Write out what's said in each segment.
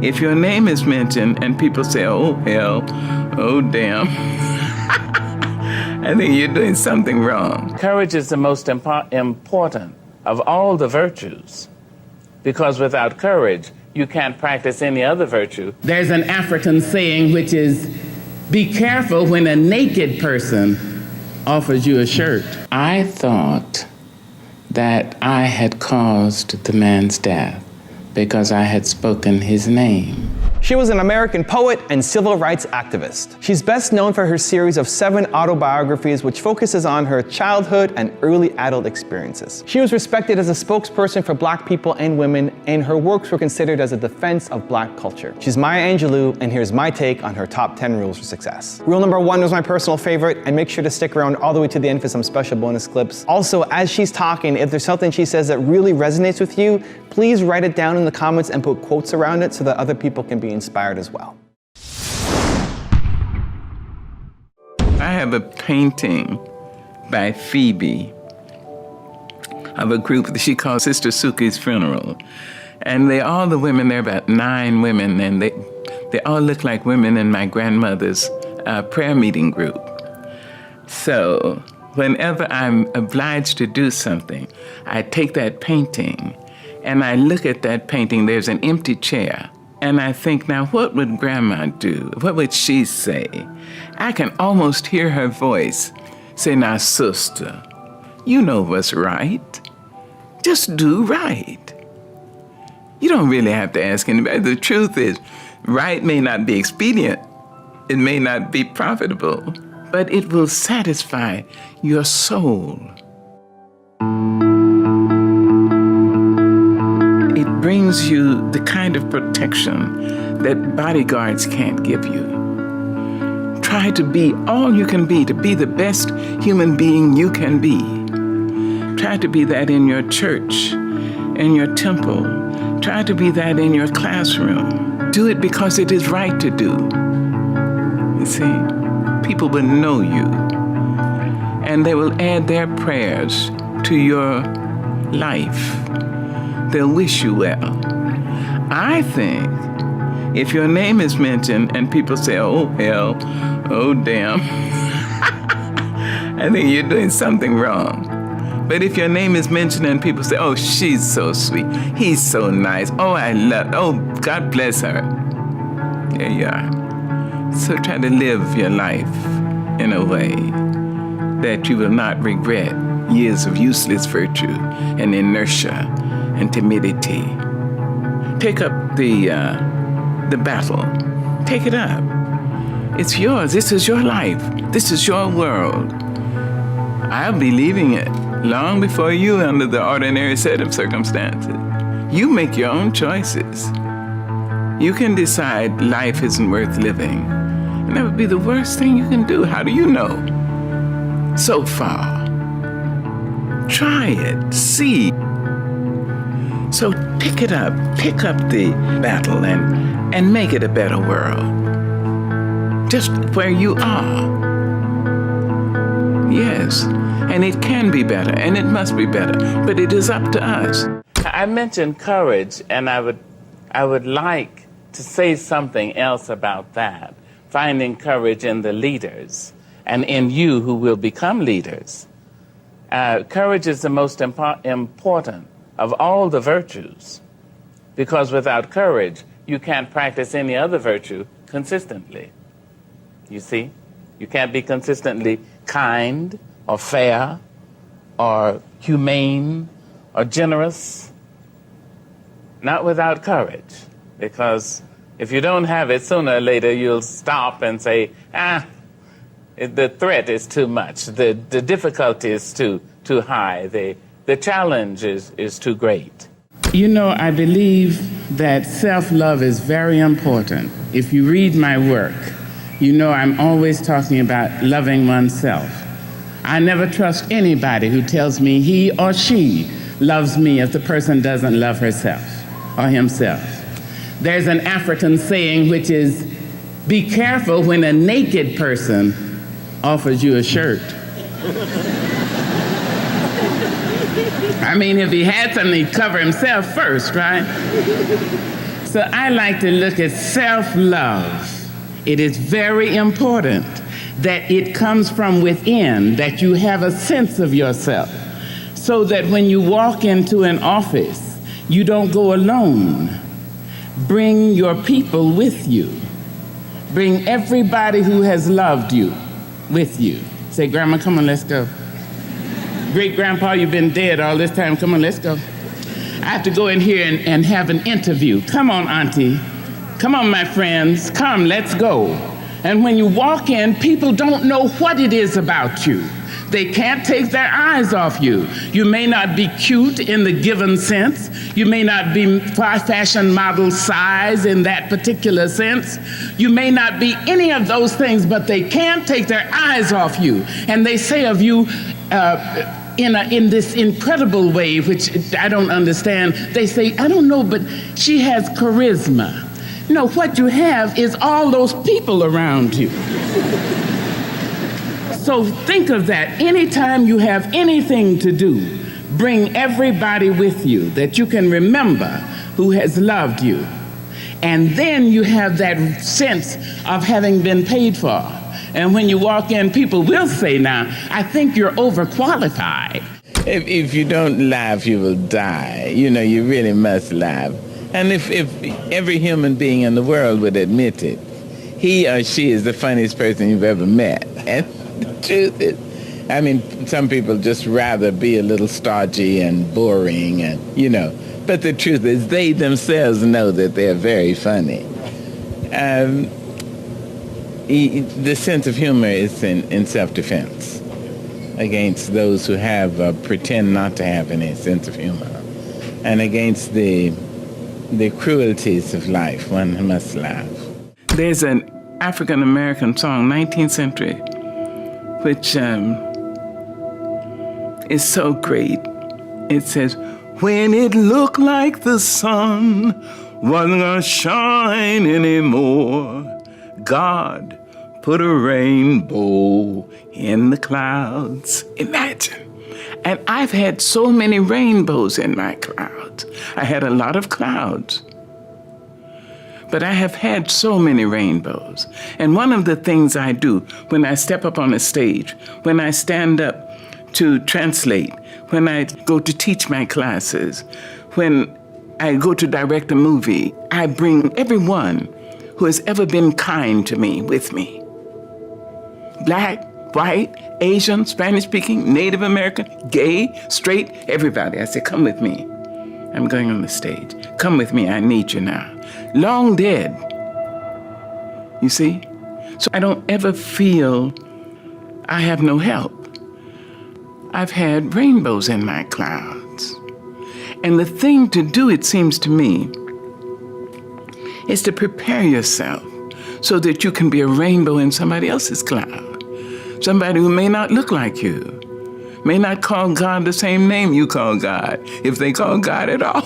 If your name is mentioned and people say, oh, hell, oh, damn, I think you're doing something wrong. Courage is the most important of all the virtues, because without courage, you can't practice any other virtue. There's an African saying which is, be careful when a naked person offers you a shirt. I thought that I had caused the man's death because I had spoken his name. She was an American poet and civil rights activist. She's best known for her series of 7 autobiographies, which focuses on her childhood and early adult experiences. She was respected as a spokesperson for Black people and women, and her works were considered as a defense of Black culture. She's Maya Angelou, and here's my take on her top 10 rules for success. Rule number 1 was my personal favorite, and make sure to stick around all the way to the end for some special bonus clips. Also, as she's talking, if there's something she says that really resonates with you, please write it down in the comments and put quotes around it so that other people can be inspired as well. I have a painting by Phoebe of a group that she calls Sister Suki's Funeral. And all the women, there are about 9 women, and they all look like women in my grandmother's prayer meeting group. So whenever I'm obliged to do something, I take that painting and I look at that painting. There's an empty chair. And I think, now what would Grandma do? What would she say? I can almost hear her voice say, now, sister, you know what's right. Just do right. You don't really have to ask anybody. The truth is, right may not be expedient. It may not be profitable, but it will satisfy your soul. It brings you the kind of protection that bodyguards can't give you. Try to be all you can be, to be the best human being you can be. Try to be that in your church, in your temple. Try to be that in your classroom. Do it because it is right to do. You see, people will know you, and they will add their prayers to your life. They'll wish you well. I think if your name is mentioned and people say, oh, hell, oh, damn, I think you're doing something wrong. But if your name is mentioned and people say, oh, she's so sweet, he's so nice, oh, oh, God bless her. There you are. So try to live your life in a way that you will not regret years of useless virtue and inertia and timidity. Take up the battle. Take it up. It's yours. This is your life. This is your world. I'll be leaving it long before you under the ordinary set of circumstances. You make your own choices. You can decide life isn't worth living, and that would be the worst thing you can do. How do you know? So far. Try it. See. So pick it up, pick up the battle and make it a better world. Just where you are. Yes, and it can be better, and it must be better, but it is up to us. I mentioned courage, and I would like to say something else about that. Finding courage in the leaders and in you who will become leaders. Courage is the most important of all the virtues, because without courage, you can't practice any other virtue consistently. You see? You can't be consistently kind or fair or humane or generous. Not without courage, because if you don't have it, sooner or later you'll stop and say, the threat is too much, the difficulty is too high, the challenge is too great. You know, I believe that self-love is very important. If you read my work, you know I'm always talking about loving oneself. I never trust anybody who tells me he or she loves me if the person doesn't love herself or himself. There's an African saying which is, be careful when a naked person offers you a shirt. I mean, if he had something, he'd cover himself first, right? So I like to look at self-love. It is very important that it comes from within, that you have a sense of yourself, so that when you walk into an office, you don't go alone. Bring your people with you. Bring everybody who has loved you with you. Say, Grandma, come on, let's go. Great-grandpa, you've been dead all this time. Come on, let's go. I have to go in here and have an interview. Come on, Auntie. Come on, my friends. Come, let's go. And when you walk in, people don't know what it is about you. They can't take their eyes off you. You may not be cute in the given sense. You may not be fashion model size in that particular sense. You may not be any of those things, but they can't take their eyes off you. And they say of you, in this incredible way, which I don't understand, they say, I don't know, but she has charisma. No, what you have is all those people around you. So think of that. Anytime you have anything to do, bring everybody with you that you can remember who has loved you. And then you have that sense of having been paid for. And when you walk in, people will say, now, I think you're overqualified. If you don't laugh, you will die. You know, you really must laugh. And if every human being in the world would admit it, he or she is the funniest person you've ever met. And the truth is, I mean, some people just rather be a little stodgy and boring and, you know. But the truth is, they themselves know that they're very funny. The sense of humor is in self-defense against those who pretend not to have any sense of humor, and against the cruelties of life. One must laugh. There's an African-American song, 19th century, which is so great. It says, when it looked like the sun wasn't gonna shine anymore, God put a rainbow in the clouds. Imagine. And I've had so many rainbows in my clouds. I had a lot of clouds. But I have had so many rainbows. And one of the things I do when I step up on a stage, when I stand up to translate, when I go to teach my classes, when I go to direct a movie, I bring everyone who has ever been kind to me with me. Black, white, Asian, Spanish-speaking, Native American, gay, straight, everybody. I say, come with me. I'm going on the stage. Come with me, I need you now. Long dead, you see? So I don't ever feel I have no help. I've had rainbows in my clouds. And the thing to do, it seems to me, is to prepare yourself so that you can be a rainbow in somebody else's cloud. Somebody who may not look like you, may not call God the same name you call God, if they call God at all.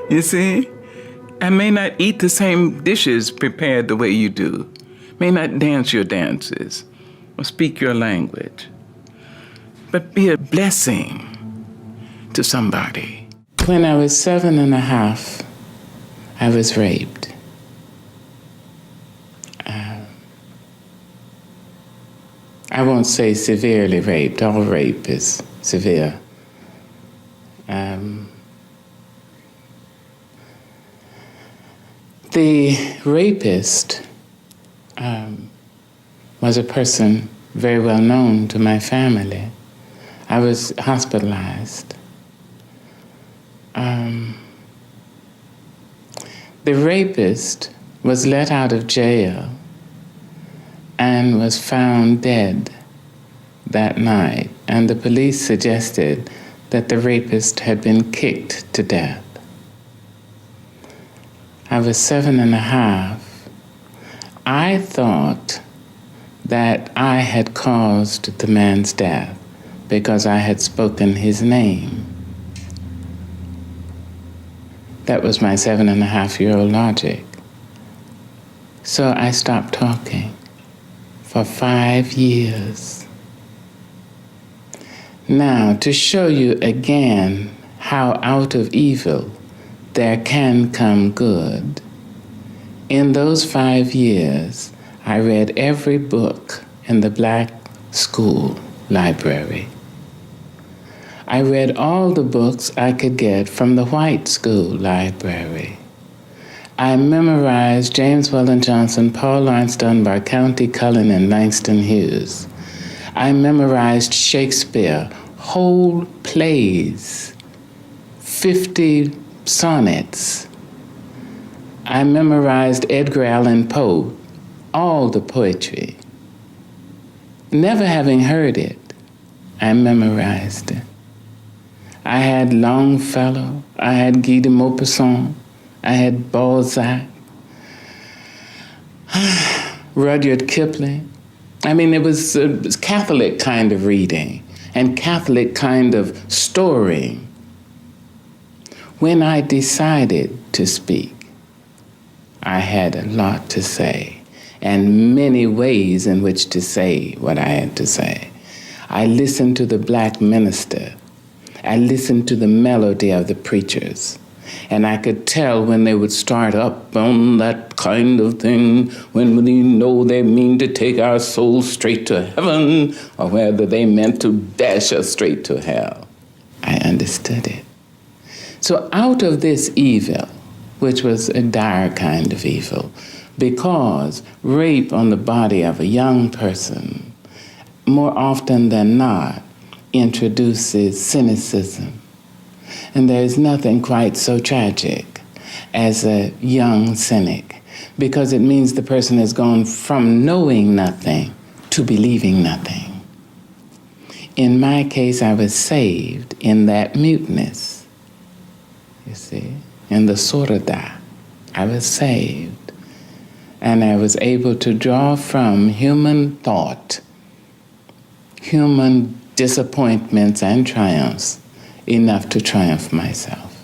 You see? And may not eat the same dishes prepared the way you do, may not dance your dances or speak your language, but be a blessing to somebody. When I was 7.5, I was raped. I won't say severely raped. All rape is severe. The rapist was a person very well known to my family. I was hospitalized. The rapist was let out of jail and was found dead that night, and the police suggested that the rapist had been kicked to death. I was 7.5. I thought that I had caused the man's death because I had spoken his name. That was my 7.5-year-old logic. So I stopped talking for 5 years. Now, to show you again how out of evil there can come good. In those 5 years, I read every book in the black school library. I read all the books I could get from the white school library. I memorized James Weldon Johnson, Paul Laurence Dunbar, County Cullen, and Langston Hughes. I memorized Shakespeare, whole plays, 50 sonnets. I memorized Edgar Allan Poe, all the poetry. Never having heard it, I memorized it. I had Longfellow, I had Guy de Maupassant, I had Balzac, Rudyard Kipling. I mean, it was a Catholic kind of reading and Catholic kind of story. When I decided to speak, I had a lot to say and many ways in which to say what I had to say. I listened to the black minister. I listened to the melody of the preachers. And I could tell when they would start up on that kind of thing, when we know they mean to take our souls straight to heaven, or whether they meant to dash us straight to hell. I understood it. So out of this evil, which was a dire kind of evil, because rape on the body of a young person, more often than not, introduces cynicism. And there is nothing quite so tragic as a young cynic, because it means the person has gone from knowing nothing to believing nothing. In my case, I was saved in that muteness, you see, in the sorada. I was saved, and I was able to draw from human thought, human disappointments and triumphs, enough to triumph myself.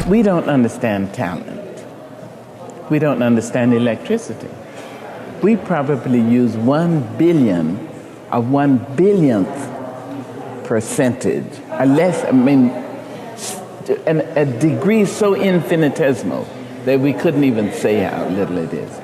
We don't understand talent. We don't understand electricity. We probably use 1 billion of 1 billionth percentage, a degree so infinitesimal that we couldn't even say how little it is.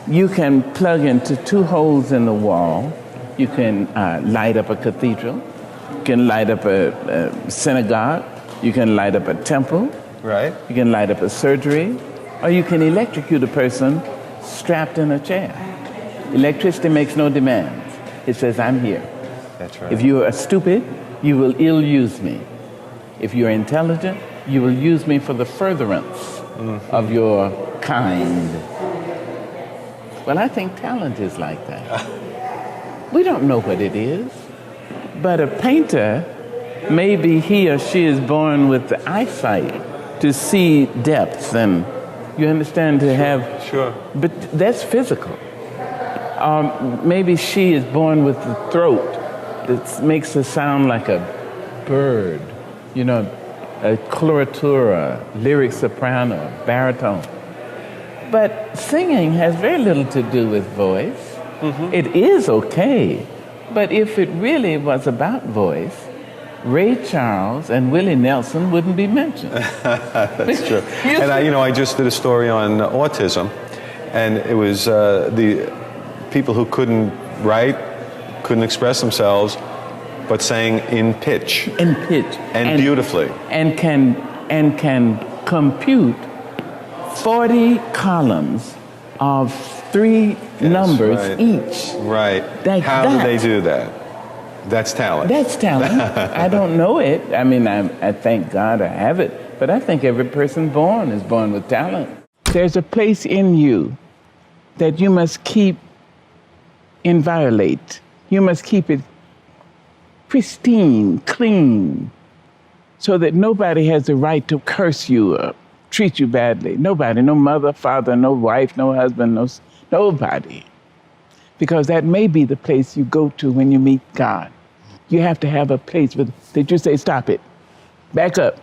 You can plug into 2 holes in the wall. You can light up a cathedral. You can light up a synagogue. You can light up a temple. Right. You can light up a surgery. Or you can electrocute a person strapped in a chair. Electricity makes no demands. It says, I'm here. That's right. If you are stupid, you will ill-use me. If you're intelligent, you will use me for the furtherance of your kind. Well, I think talent is like that. We don't know what it is. But a painter, maybe he or she is born with the eyesight to see depth, and you understand, to have... Sure. But that's physical. Maybe she is born with the throat that makes her sound like a bird, you know, a coloratura, lyric soprano, baritone. But singing has very little to do with voice. Mm-hmm. It is okay. But if it really was about voice, Ray Charles and Willie Nelson wouldn't be mentioned. That's true. And I just did a story on autism, and it was the people who couldn't write, couldn't express themselves, but sang in pitch. In pitch. And beautifully. And can compute 40 columns of 3 numbers right. each. Right. Like How that. do they do that? That's talent. That's talent. I don't know it. I mean, I thank God I have it. But I think every person born is born with talent. There's a place in you that you must keep inviolate. You must keep it pristine, clean, so that nobody has the right to curse you or treat you badly. Nobody, no mother, father, no wife, no husband, nobody. Because that may be the place you go to when you meet God. You have to have a place that you say, stop it, back up.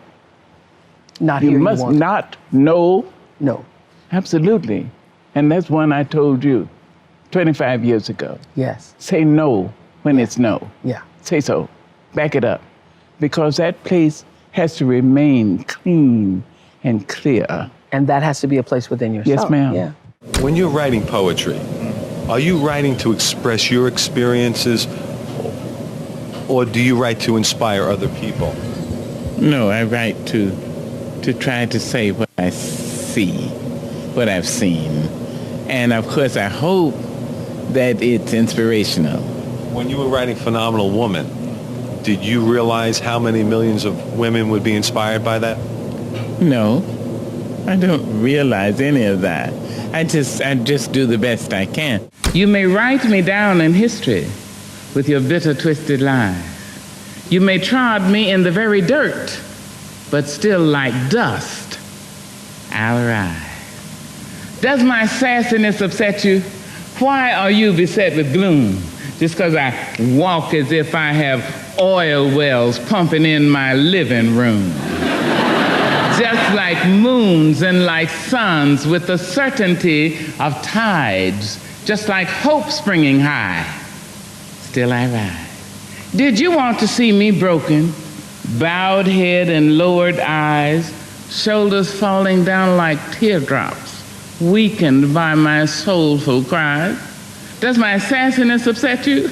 Not you here. Must you want not, no. No. Absolutely. And that's one I told you 25 years ago. Yes. Say no when it's no. Yeah. Say so. Back it up. Because that place has to remain clean and clear. And that has to be a place within yourself. Yes, ma'am. Yeah. When you're writing poetry, are you writing to express your experiences, or do you write to inspire other people? No, I write to try to say what I see, what I've seen. And of course, I hope that it's inspirational. When you were writing Phenomenal Woman, did you realize how many millions of women would be inspired by that? No, I don't realize any of that. I just do the best I can. You may write me down in history with your bitter, twisted lies. You may trod me in the very dirt, but still like dust, I'll rise. Does my sassiness upset you? Why are you beset with gloom? Just because I walk as if I have oil wells pumping in my living room. Just like moons and like suns with the certainty of tides, just like hope springing high, still I rise. Did you want to see me broken, bowed head and lowered eyes, shoulders falling down like teardrops, weakened by my soulful cries? Does my sassiness upset you?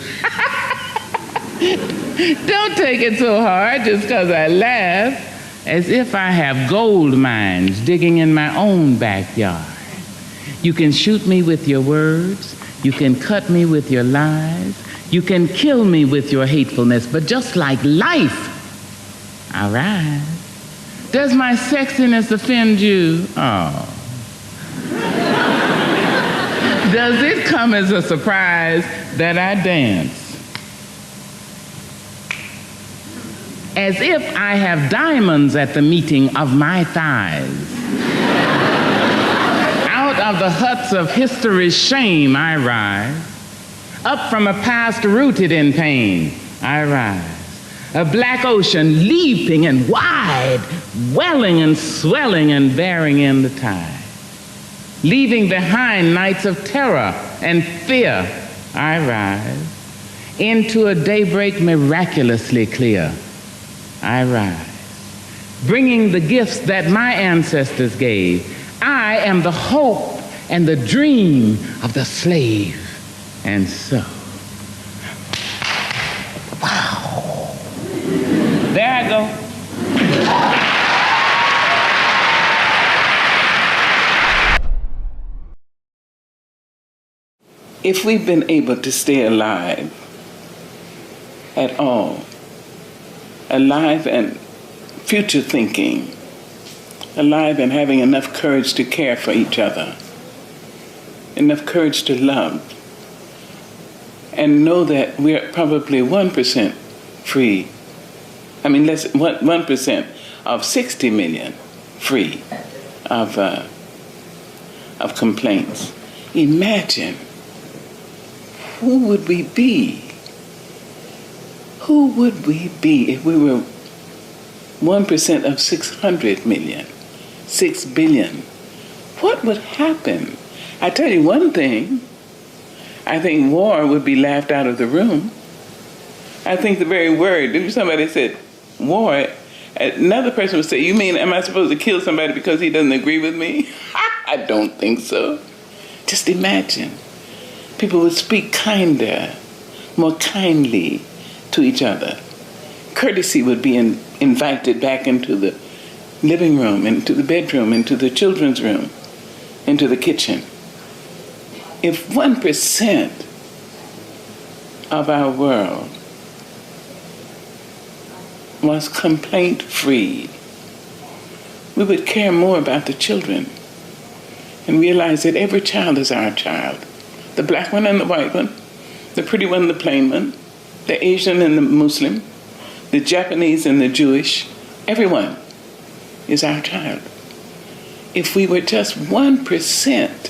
Don't take it so hard just because I laugh, as if I have gold mines digging in my own backyard. You can shoot me with your words, you can cut me with your lies, you can kill me with your hatefulness, but just like life, I rise. Does my sexiness offend you? Oh. Does it come as a surprise that I dance as if I have diamonds at the meeting of my thighs? Out of the huts of history's shame I rise. Up from a past rooted in pain I rise. A black ocean leaping and wide, welling and swelling and bearing in the tide. Leaving behind nights of terror and fear, I rise. Into a daybreak miraculously clear, I rise. Bringing the gifts that my ancestors gave. I am the hope and the dream of the slave. And so, wow. There I go. If we've been able to stay alive at all, alive and future thinking, alive and having enough courage to care for each other, enough courage to love, and know that we're probably 1% free. I mean, less 1% of 60 million free of complaints. Imagine, who would we be? Who would we be if we were 1% of 600 million, 6 billion? What would happen? I tell you one thing, I think war would be laughed out of the room. I think the very word, if somebody said war, another person would say, you mean, am I supposed to kill somebody because he doesn't agree with me? I don't think so. Just imagine. People would speak kinder, more kindly to each other. Courtesy would be invited back into the living room, into the bedroom, into the children's room, into the kitchen. If 1% of our world was complaint-free, we would care more about the children and realize that every child is our child. The black one and the white one, the pretty one and the plain one, the Asian and the Muslim, the Japanese and the Jewish, everyone is our child. If we were just 1%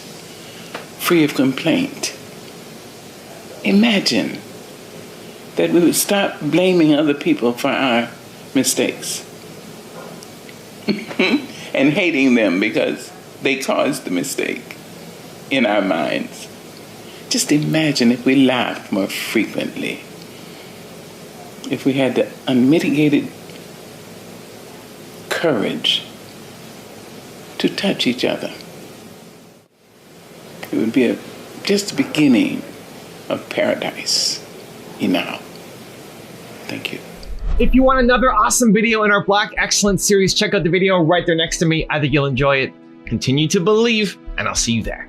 free of complaint, imagine that we would stop blaming other people for our mistakes and hating them because they caused the mistake in our minds. Just imagine if we laughed more frequently, if we had the unmitigated courage to touch each other. It would be just the beginning of paradise in our. Thank you. If you want another awesome video in our Black Excellence series, check out the video right there next to me. I think you'll enjoy it. Continue to believe, and I'll see you there.